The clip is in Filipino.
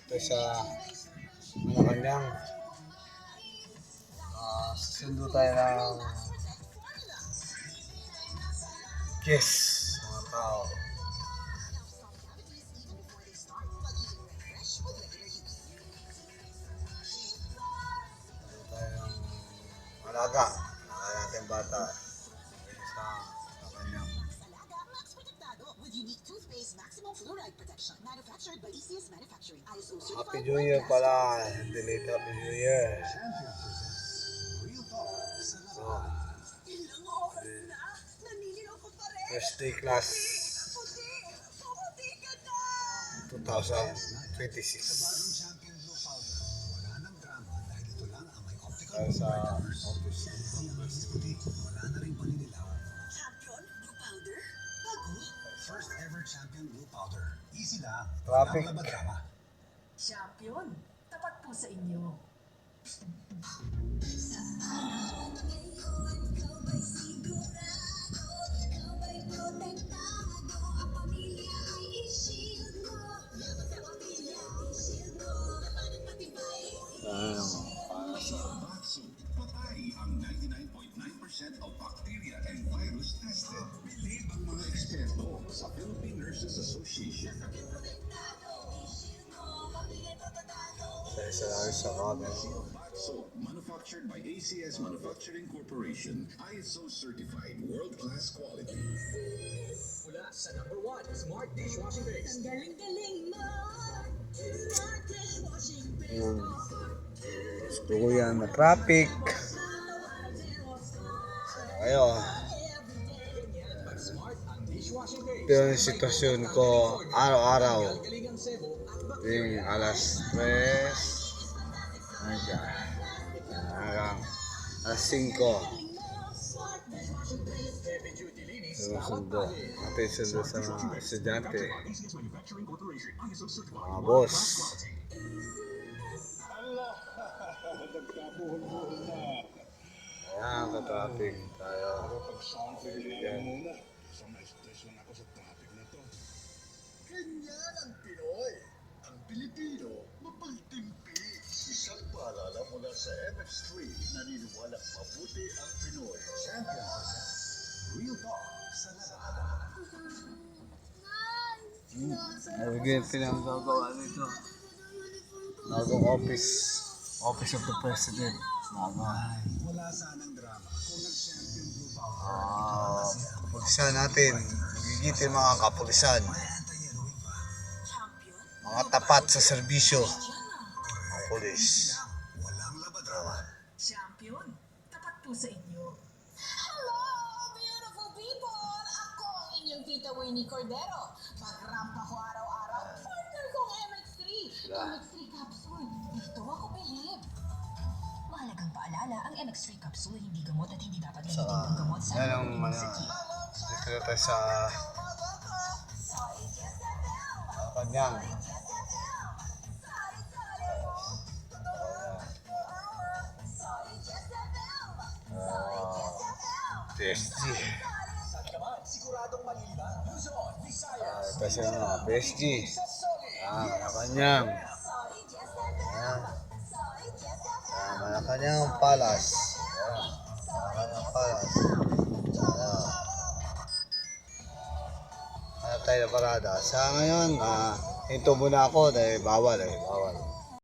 Ito sa Malacanang. Susundo tayo ng kiss mga tao. Susundo tayo ng alaga. Alaga natin bata. Sa Malacanang. Happy New Year pala. Delete Happy New Year. So, first day class 2026. Tayo sa office. First ever champion blue powder. Easy lang. Traffic. Champion, tapat po sa inyo. Patay ang 99.9% of bacteria and virus tested. Believe ang mga eksperto sa Philippine Nurses Association. Isa lang sa camera. Soap, manufactured by ACS Manufacturing Corporation, ISO certified world-class quality. Mula sa #1 Smart Dishwashing Base. Ang galing-galing mo, Smart Dishwashing Base. Gusto ko yan na traffic. Ayo. Smart ang dishwashing base. Ito yung sitwasyon ko araw-araw. Yung alas 3. Hanggang alas 5. Sundo. Atin sundo sa mga estudyante. Mga boss. Ayan, ka-traffic tayo. Yan. Ganyan ang Pinoy. Ang Pilipino, mapagtimpi. Isang paalala mula sa MX3, naniniwalang mabuti ang Pinoy. Champion presents Real Talk sa Lazada. Again, pinagagawa nito. Bagong office. Office of the President. Wala sanang drama kung nag-champion blue powder. Kapulisan natin. Magigitin mga kapulisan. Mga tapat sa serbisyo. Mga pulis. Walang labadrama. Champion, tapat po sa inyo. Hello, beautiful people! Ako ang inyong tita Winnie Cordero. Pag-rampa ko araw-araw, partner kong MX3. MX3 capsule. Dito ako bilib. Mahalagang paalala, ang MX3 capsule hindi gamot at hindi dapat Sa, gamitin pang gamot sa yan ang dito na tayo sa Kanyang. PSG. Siguradong malibang. Luzon, Visayas. Ito siya mga PSG. Malacanang. Malacanang Palace. Malacanang Palace. Hanap tayo na parada. Sa ngayon, hinto muna ako dahil bawal.